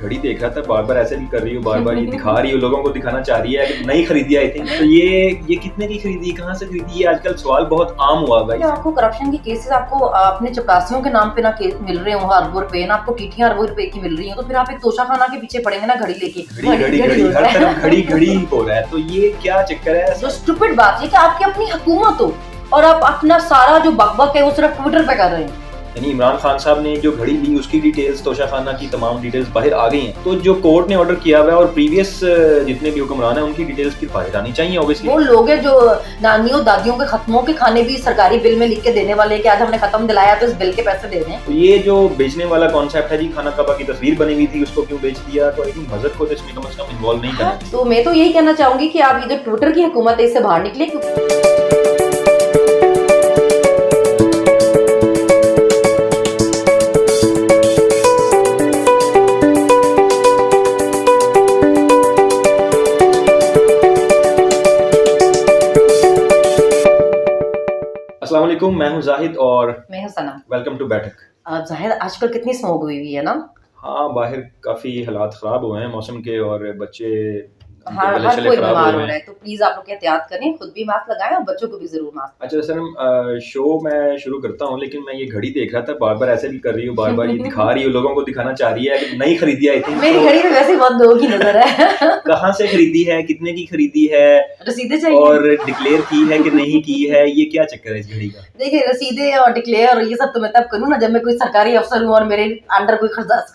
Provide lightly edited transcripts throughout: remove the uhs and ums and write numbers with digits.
घड़ी देख रहा था, बार बार ऐसे भी कर रही हो, बार बार ये दिखा रही हो, लोगों को दिखाना चाह रही है कि नई खरीदी आई थी। तो ये कितने की खरीदी, कहाँ से खरीदी, ये आजकल सवाल बहुत आम हुआ भाई। आपको करप्शन के केसेस आपको अपने चपरासियों के नाम पे ना मिल रहे हो अरबों रुपए, ना आपको टीटियां अरबों रुपए की मिल रही है, तो फिर आप एक तोशा खाना के पीछे पड़ेंगे ना घड़ी लेके। घड़ी हर तरफ घड़ी हो रहा है, तो ये क्या चक्कर है? जो स्टूपिड बात है कि आपकी अपनी हुकूमत हो और आप अपना सारा जो बकबक है वो सिर्फ ट्विटर पे कर रहे हैं। यानी इमरान खान साहब ने जो घड़ी ली उसकी डिटेल्स, तोशा खाना की तमाम डिटेल्स बाहर आ गई हैं। तो जो कोर्ट ने ऑर्डर किया हुआ है और प्रीवियस जितने भी हुक्मरान हैं उनकी डिटेल्स फिर बाहर आनी चाहिए ऑब्वियसली। वो लोग हैं जो नानियों दादियों के खत्मों के खाने भी सरकारी बिल में लिख के देने वाले कि आज हमने खत्म दिलाया तो इस बिल के पैसे दे दें। तो ये जो बेचने वाला कॉन्सेप्ट है जी, खाना काबा की तस्वीर बनी हुई थी, उसको क्यों बेच दिया? तो एक मजहब को तो इसमें कम से कम इन्वॉल्व नहीं करना। तो मैं तो यही कहना चाहूंगी कि आप ये जो ट्विटर की हुकूमत है इससे बाहर निकले। अस्सलाम वालेकुम, मैं हूं जाहिद और मैं हूं सना। वेलकम टू बैठक। जाहिद, आजकल कितनी स्मोक हुई है ना। हाँ, बाहर काफी हालात खराब हुए हैं मौसम के और बच्चे हर कोई बीमार हो रहा है, तो प्लीज आप लोग एहतियात करें, खुद भी मास्क लगाएं और बच्चों को भी जरूर मास्क। अच्छा सर, शो मैं शुरू करता हूँ, लेकिन मैं ये घड़ी देख रहा था, बार बार ऐसे भी कर रही हो, बार बार ये दिखा रही हो, लोगों को दिखाना चाह रही है कि नई खरीदी आई थी। मेरी घड़ी में वैसे ही बहुत लोगों की नजर है। कहाँ से खरीदी है, कितने की खरीदी है, रसीदें चाहिए और डिक्लेयर की है कि नहीं की है, ये क्या चक्कर है इस घड़ी का? देखिए, रसीदें और डिक्लेयर और ये सब तो मैं तब करूँ ना जब मैं कोई सरकारी अफसर हूँ और मेरे अंडर कोई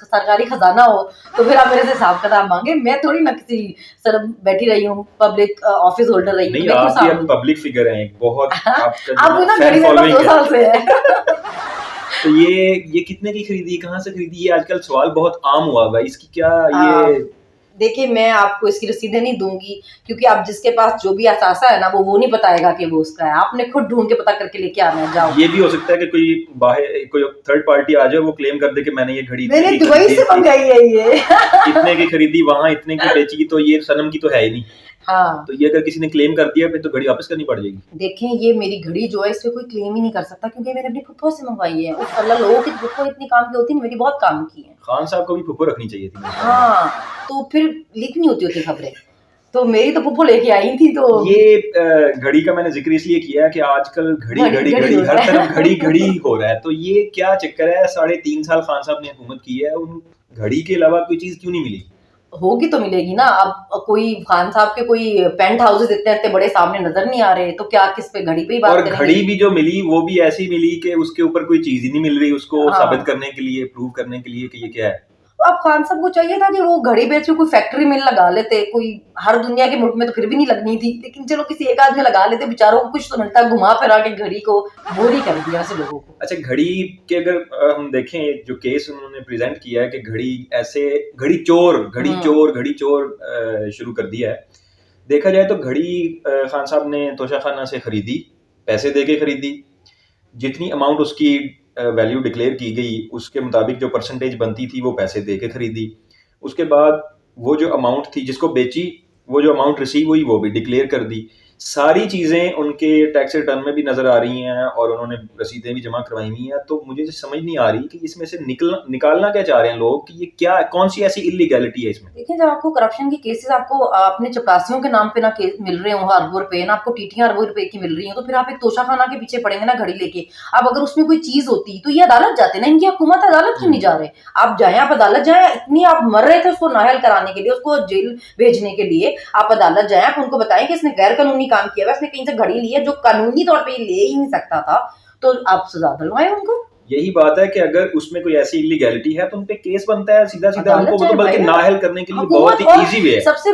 सरकारी खजाना हो, तो फिर आप मेरे से हिसाब किताब मांगे। मैं थोड़ी ना किसी सर बैठी रही हूँ, पब्लिक ऑफिस होल्डर रही नहीं, आप पब्लिक फिगर हैं बहुत। आप ना घड़ी में 2 साल से है। तो ये कितने की खरीदी, कहाँ से खरीदी, ये आजकल सवाल बहुत आम हुआ भाई, इसकी क्या ये? देखिए, मैं आपको इसकी रसीदें नहीं दूंगी क्योंकि आप जिसके पास जो भी असासा है ना वो नहीं बताएगा कि वो उसका है। आपने खुद ढूंढ के पता करके लेके आना है। जाओ। ये भी हो सकता है कि कोई थर्ड पार्टी आ जाए, वो क्लेम कर दे कि मैंने ये घड़ी मैंने दुबई से मंगाई है, ये इतने की खरीदी, वहां इतने की बेची, तो ये सनम की तो है ही नहीं। हाँ, तो ये अगर किसी ने क्लेम कर दिया फिर तो घड़ी वापस करनी पड़ जाएगी। देखें, ये मेरी घड़ी जो है इस पे कोई क्लेम ही नहीं कर सकता क्योंकि मैंने अपनी फुफ्फो से मंगवाई है। अल्लाह, लोगों की फुफ्फो इतनी काम की होती है, मेरी बहुत काम की है। खान साहब को भी फुफ्फो रखनी चाहिए थी। हाँ, तो फिर लीक नहीं होती खबरें, तो मेरी तो फुफ्फो लेके आई थी। तो ये घड़ी का मैंने जिक्र इसलिए किया कि आजकल घड़ी हर तरफ घड़ी हो रहा है, तो ये क्या चक्कर है? 3.5 साल खान साहब ने हुकूमत की है, उन घड़ी के अलावा कोई चीज क्यों नहीं मिली? होगी तो मिलेगी ना। अब कोई खान साहब के कोई पेंट हाउसेस इतने बड़े सामने नजर नहीं आ रहे, तो क्या किस पे घड़ी पे ही बात करेंगे? और घड़ी भी जो मिली वो भी ऐसी मिली कि उसके ऊपर कोई चीज ही नहीं मिल रही उसको साबित करने के लिए, प्रूव करने के लिए कि ये क्या है। तो अब खान साहब को चाहिए था कि वो घड़ी बेच के कोई फैक्ट्री मिल लगा लेते। कोई हर दुनिया के मुल्क में तो फिर भी नहीं लगनी थी, लेकिन चलो किसी एक आदमी लगा लेते, बेचारों को कुछ तो मिलता। घुमा फिरा के घड़ी को बोर ही कर दिया ऐसे लोगों को। अच्छा, घड़ी के अगर हम देखें जो केस उन्होंने प्रेजेंट किया है कि घड़ी चोर शुरू कर दिया है। देखा जाए तो घड़ी खान साहब ने तोशा खाना से खरीदी, पैसे दे के खरीदी, जितनी अमाउंट उसकी वैल्यू डिक्लेयर की गई उसके मुताबिक जो परसेंटेज बनती थी वो पैसे दे के खरीदी। उसके बाद वो जो अमाउंट थी जिसको बेची, वो जो अमाउंट रिसीव हुई वो भी डिक्लेयर कर दी। सारी चीज़ें उनके टैक्स रिटर्न में भी नज़र आ रही हैं और उन्होंने रसीदें भी जमा करवाई हुई हैं। तो मुझे समझ नहीं आ रही कि इसमें से निकालना क्या चाह रहे हैं लोग, कि ये क्या, कौन सी ऐसी इलीगैलिटी है इसमें? देखिए, जब आपको करप्शन के केसेस आपको अपने चपरासियों के नाम पे ना मिल रहे हो अरबों रुपए, ना आपको टीटियां अरबों रुपए की मिल रही हो, तो फिर आप एक तोशा खाना के पीछे पड़ेंगे ना घड़ी लेके। अब अगर उसमें कोई चीज होती तो ये अदालत जाते ना, इनकी हुकूमत अदालत क्यों नहीं जा रहे? आप जाए, आप अदालत जाए। इतनी आप मर रहे थे उसको नाहल कराने के लिए, उसको जेल भेजने के लिए, आप अदालत जाए, आप उनको बताएं कि इसने गैर कानूनी काम किया है, इसने कहीं से घड़ी ली है जो कानूनी तौर पे ले ही नहीं सकता था, तो आप सजा दिलवाएं उनको। यही बात है कि अगर उसमें कोई ऐसी इलीगैलिटी है तो उन पे केस बनता है सीधा उनको, बल्कि नाअहल करने के लिए बहुत ही इजी वे है। सबसे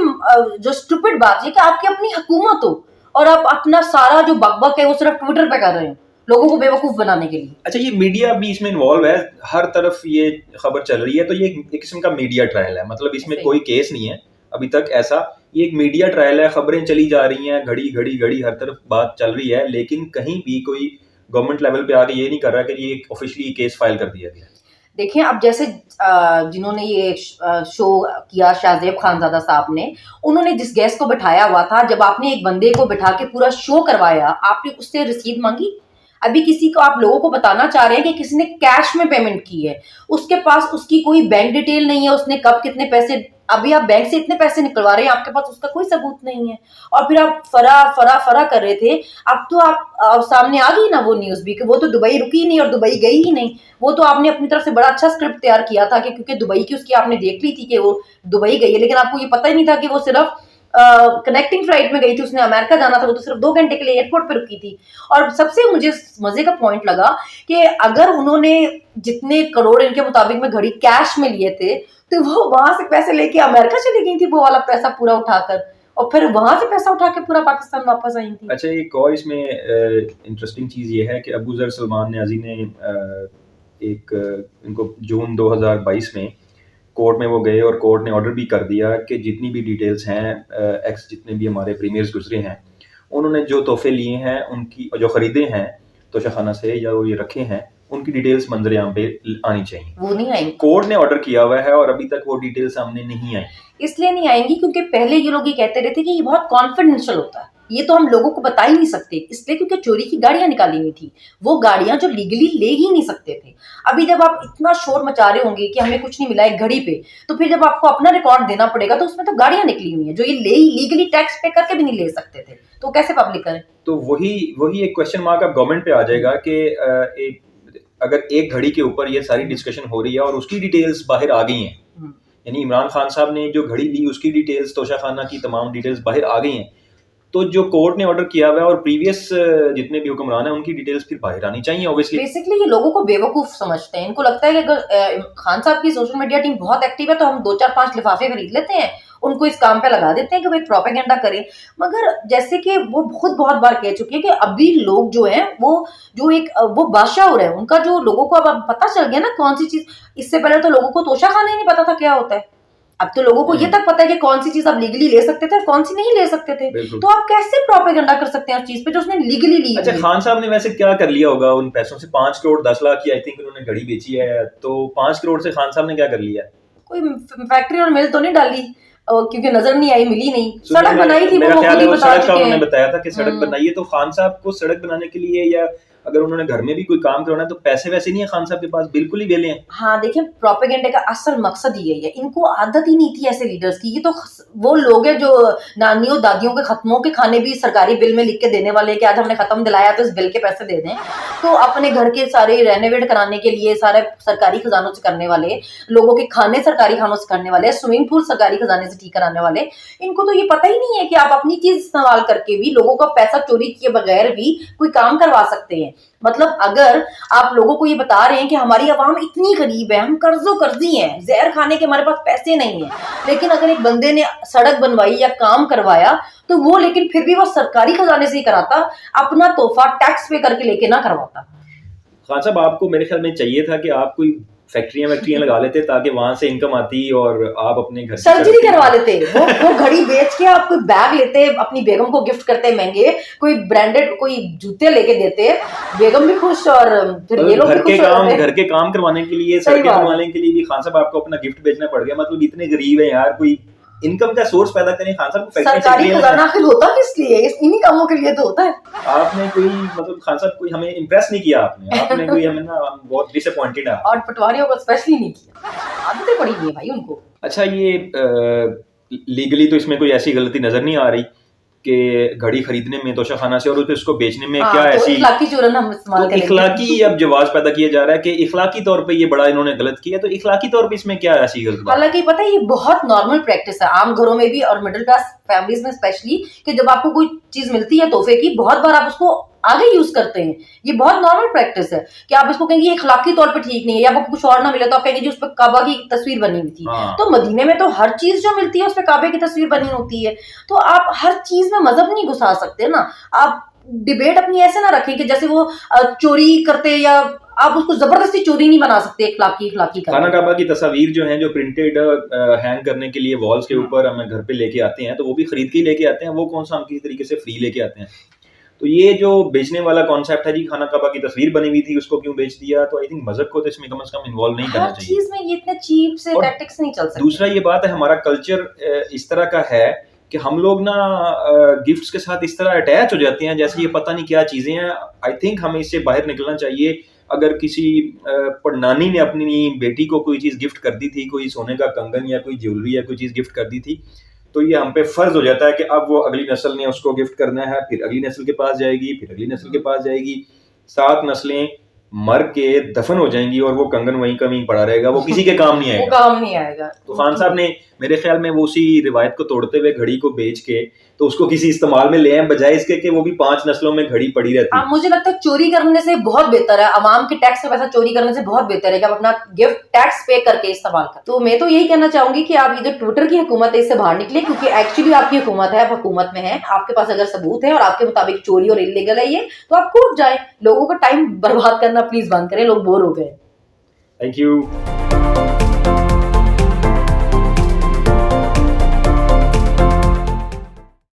जो स्टूपिड बात है कि आपकी अपनी हुकूमत हो और आप अपना सारा जो बकबक है वो सिर्फ ट्विटर पे कर रहे हो लोगों को बेवकूफ बनाने के लिए। अच्छा, ये मीडिया भी इसमें इन्वॉल्व है, हर तरफ ये खबर चल रही है, तो ये एक किस्म का मीडिया ट्रायल है। मतलब इसमें कोई केस नहीं है अभी तक ऐसा, ये एक मीडिया ट्रायल है। खबरें चली जा रही हैं, घड़ी हर तरफ बात चल रही है, लेकिन कहीं भी कोई गवर्नमेंट लेवल पे आके ये नहीं कर रहा कि ये ऑफिशियली केस फाइल कर दिया गया। देखिए, अब जैसे जिन्होंने ये शो किया शाहजेब खानजादा साहब ने, उन्होंने जिस गेस्ट को बिठाया हुआ था, जब आपने एक बंदे को बिठा के पूरा शो करवाया, आपने उससे रसीद मांगी? अभी किसी को आप लोगों को बताना चाह रहे हैं कि किसी ने कैश में पेमेंट की है, उसके पास उसकी कोई बैंक डिटेल नहीं है, उसने कब कितने पैसे, अभी आप बैंक से इतने पैसे निकलवा रहे हैं, आपके पास उसका कोई सबूत नहीं है, और फिर आप फरा फरा फरा कर रहे थे। अब तो आप सामने आ गई ना वो न्यूज भी कि वो तो दुबई रुकी ही नहीं और दुबई गई ही नहीं। वो तो आपने अपनी तरफ से बड़ा अच्छा स्क्रिप्ट तैयार किया था कि क्योंकि दुबई की उसकी आपने देख ली थी कि वो दुबई गई है, लेकिन आपको ये पता ही नहीं था कि वो सिर्फ कनेक्टिंग फ्लाइट में गई थी, उसने अमेरिका जाना था, वो तो सिर्फ 2 घंटे के लिए एयरपोर्ट पे रुकी थी। और सबसे मुझे मजे का पॉइंट लगा कि अगर उन्होंने जितने करोड़ इनके मुताबिक में घड़ी कैश में लिए थे, तो वो वहां से पैसे लेके अमेरिका चली गई थी, वो वाला पैसा पूरा उठाकर, और फिर वहां से पैसा उठा के पूरा पाकिस्तान वापस आई थी। अच्छा, एक और इसमें इंटरेस्टिंग चीज़ ये है कि अबू ज़र सलमान न्याज़ी ने इनको जून 2022 में कोर्ट में वो गए और कोर्ट ने ऑर्डर भी कर दिया कि जितनी भी डिटेल्स हैं, एक्स जितने भी हमारे प्रीमियर्स गुजरे हैं, उन्होंने जो तोहफे लिए हैं, उनकी जो ख़रीदे हैं तोशाखाना से या वो ये रखे हैं, उनकी डिटेल्स मंजर-ए-आम पे आनी चाहिए। वो नहीं आई, कोर्ट ने ऑर्डर किया हुआ है और अभी तक वो डिटेल्स सामने नहीं आई। इसलिए नहीं आएंगी क्योंकि पहले ये लोग ये कहते रहते कि ये बहुत कॉन्फिडेंशियल होता है, ये तो हम लोगों को बता ही नहीं सकते, इसलिए क्योंकि चोरी की गाड़ियां निकाली हुई थी, वो गाड़ियां जो लीगली ले ही नहीं सकते थे। अभी जब आप इतना शोर मचा रहे होंगे कि हमें कुछ नहीं मिला एक घड़ी पे, तो फिर जब आपको अपना रिकॉर्ड देना पड़ेगा तो उसमें तो गाड़ियां निकली हुई हैं जो ये लीगली टैक्स पे करके भी नहीं ले सकते थे, तो कैसे पब्लिक करें? तो वही वही एक क्वेश्चन मार्क अब गवर्नमेंट पे आ जाएगा कि एक अगर एक घड़ी के ऊपर ये सारी डिस्कशन हो रही है और उसकी डिटेल्स बाहर आ गई हैं, यानी इमरान खान साहब ने जो घड़ी ली उसकी डिटेल्स, तोशाखाना की तमाम डिटेल्स बाहर आ गई हैं, तो जो कोर्ट ने ऑर्डर किया हुआ है और प्रीवियस जितने भी हुक्मरान हैं उनकी डिटेल्स फिर बाहर आनी चाहिए ऑब्वियसली। बेसिकली ये लोगों को बेवकूफ समझते हैं, इनको लगता है कि अगर खान साहब की सोशल मीडिया टीम बहुत एक्टिव है तो हम 2 4 5 लिफाफे खरीद लेते हैं, उनको इस काम पे लगा देते हैं कि वो एक प्रोपेगेंडा करें। मगर जैसे कि वो खुद बहुत बार कह चुके हैं कि अभी लोग जो हैं वो जो एक वो बादशाह हो रहे हैं, उनका जो लोगों को अब पता चल गया ना कौन सी चीज, इससे पहले तो लोगों को तोशाखाना ही नहीं पता था क्या होता है, अब तो लोगों को ये तक पता है कि कौन सी चीज आप लीगली ले सकते थे और कौन सी नहीं ले सकते थे, तो आप कैसे प्रोपेगेंडा कर सकते हैं उस चीज पे जो उसने लीगली ली। अच्छा, खान साहब ने वैसे क्या कर लिया होगा उन पैसों से? 5 करोड़ 10 लाख की आई थिंक उन्होंने घड़ी बेची है, तो 5 करोड़ से खान साहब ने क्या कर लिया? कोई फैक्ट्री और मिल तो नहीं डाली, क्योंकि नजर नहीं आई, मिली नहीं, सड़क बनाई थी, मेरा ख्याल है वो सड़क का उन्होंने वो बताया था कि सड़क बनाई है, तो खान साहब को सड़क बनाने के लिए या अगर उन्होंने घर में भी कोई काम करवाना है तो पैसे वैसे नहीं है खान साहब के पास, बिल्कुल ही वेले हैं। हाँ देखिए, प्रोपेगेंडे का असल मकसद यही है, इनको आदत ही नहीं थी ऐसे लीडर्स की, ये तो वो लोग हैं जो नानियों दादियों के खत्मों के खाने भी सरकारी बिल में लिख के देने वाले कि आज हमने खत्म दिलाया तो इस बिल के पैसे दे दें, तो अपने घर के सारे रेनोवेट कराने के लिए सारे सरकारी खजानों से करने वाले, लोगों के खाने सरकारी खानों से करने वाले, स्विमिंग पूल सरकारी खजाने से ठीक कराने वाले, इनको तो ये पता ही नहीं है कि आप अपनी चीज इस्तेमाल करके भी लोगों का पैसा चोरी किए बगैर भी कोई काम करवा सकते हैं। मतलब अगर आप लोगों को ये बता रहे हैं कि हमारी आवाम इतनी गरीब है, हम कर्जों कर्जी हैं, जहर खाने के हमारे पास पैसे नहीं है, लेकिन अगर एक बंदे ने सड़क बनवाई या काम करवाया तो वो लेकिन फिर भी वो सरकारी खजाने से ही कराता, अपना तोहफा टैक्स पे करके लेके ना करवाता। खान साहब, आपको मेरे ख्याल में चाहिए था कि आप कोई फैक्ट्रियां लगा लेते ताकि वहां से इनकम आती और आप अपने घर सर्जरी करवा लेते, वो घड़ी बेच के आप कोई बैग लेते, अपनी बेगम को गिफ्ट करते महंगे, कोई ब्रांडेड कोई जूते लेके देते, बेगम भी खुश और फिर ये लोग घर के काम करवाने के लिए, सड़कें बनवाने के लिए भी खान साहब आपको अपना गिफ्ट बेचना पड़ गया। मतलब इतने गरीब है यार, कोई इनकम का सोर्स पैदा करें खान साहब को। सरकारी खजाना आखिर होता किस लिए? इन्हीं कामों के लिए तो होता है। आपने कोई मतलब खान साहब कोई हमें इम्प्रेस नहीं किया, आपने कोई हमें ना बहुत डिसअपॉइंटेड है, और पटवारियों को स्पेशली नहीं किया, आदतें पड़ी हुई है भाई उनको। अच्छा, ये लीगली तो इसमें कोई ऐसी गलती नजर नहीं आ रही कि घड़ी खरीदने में तोशाखाना से और उसको बेचने में क्या तो ऐसी इखलाकी चूरन हम इस्तेमाल करेंगे। इखलाकी अब जवाब पैदा किया जा रहा है कि इखलाकी तौर पे ये बड़ा इन्होंने गलत किया, तो इखलाकी तौर पे इसमें क्या ऐसी गलत बात? हालांकि पता है ये बहुत नॉर्मल प्रैक्टिस है आम घरों में भी और मिडिल क्लास फैमिलीज में स्पेशली, कि जब आपको कोई चीज मिलती है तोहफे की, बहुत बार आप उसको आगे यूज करते हैं, ये बहुत नॉर्मल प्रैक्टिस है कि आप इसको कहेंगे इखलाकी तौर पे ठीक नहीं है, या आपको कुछ और ना मिले तो आप कहेंगे जी उस पर काबा की तस्वीर बनी हुई थी। तो मदीने में तो हर चीज जो मिलती है उस पर काबे की तस्वीर बनी होती है, तो आप हर चीज में मजहब नहीं घुसा सकते ना। आप डिबेट अपनी ऐसे ना रखें कि जैसे वो चोरी करते, या आप उसको जबरदस्ती चोरी नहीं बना सकते इखलाकी खाना काबा की तस्वीर जो है, जो प्रिंटेड हैंग करने के लिए वॉल्स के ऊपर हमें घर पे लेके आते हैं, तो वो भी खरीद के लेके आते हैं, वो कौन सा हम किसी तरीके से फ्री लेके आते हैं। तो ये जो बेचने वाला कॉन्सेप्ट है जी, खाना काबा की तस्वीर बनी हुई थी उसको क्यों बेच दिया, तो आई थिंक मजहब को तो इसमें कम से कम इन्वॉल्व नहीं करना चाहिए। चीज में ये इतने चीप से टैक्टिक्स नहीं चल सकते। दूसरा ये बात है, हमारा कल्चर इस तरह का है कि हम लोग ना गिफ्ट्स के साथ इस तरह अटैच हो जाते हैं जैसे ये पता नहीं क्या चीज़ें हैं। आई थिंक हमें इससे बाहर निकलना चाहिए। अगर किसी नानी ने अपनी बेटी को कोई चीज़ गिफ्ट कर दी थी, कोई सोने का कंगन या कोई ज्वेलरी या कोई चीज़ गिफ्ट कर दी थी, तो ये हम पे फ़र्ज़ हो जाता है कि अब वो अगली नस्ल ने उसको गिफ्ट करना है, फिर अगली नस्ल के पास जाएगी, फिर अगली नस्ल के पास जाएगी। 7 नस्लें मर के दफन हो जाएंगी और वो कंगन वहीं का वहीं पड़ा रहेगा, वो किसी के काम नहीं वो आएगा। काम नहीं आएगा। तो खान साहब ने मेरे ख्याल में वो उसी रिवायत को तोड़ते हुए घड़ी को बेच के तो उसको किसी इस्तेमाल में ले आए, बजाय इसके कि वो भी 5 नस्लों में घड़ी पड़ी रहती। मुझे लगता है चोरी करने से बहुत बेहतर है, अवाम के टैक्स का पैसा चोरी करने से बहुत बेहतर है कि आप अपना गिफ्ट टैक्स पे करके इस्तेमाल करें। तो मैं तो यही कहना चाहूंगी कि आप ये जो ट्विटर की हुकूमत है इससे बाहर निकले, क्योंकि एक्चुअली आपकी हुकूमत है, आप हुकूमत में है, आपके पास अगर सबूत है और आपके मुताबिक चोरी और इलीगल है ये, तो आप कोर्ट जाए। लोगों का टाइम बर्बाद करना प्लीज बंद करें, लोग बोर हो गए। Thank you.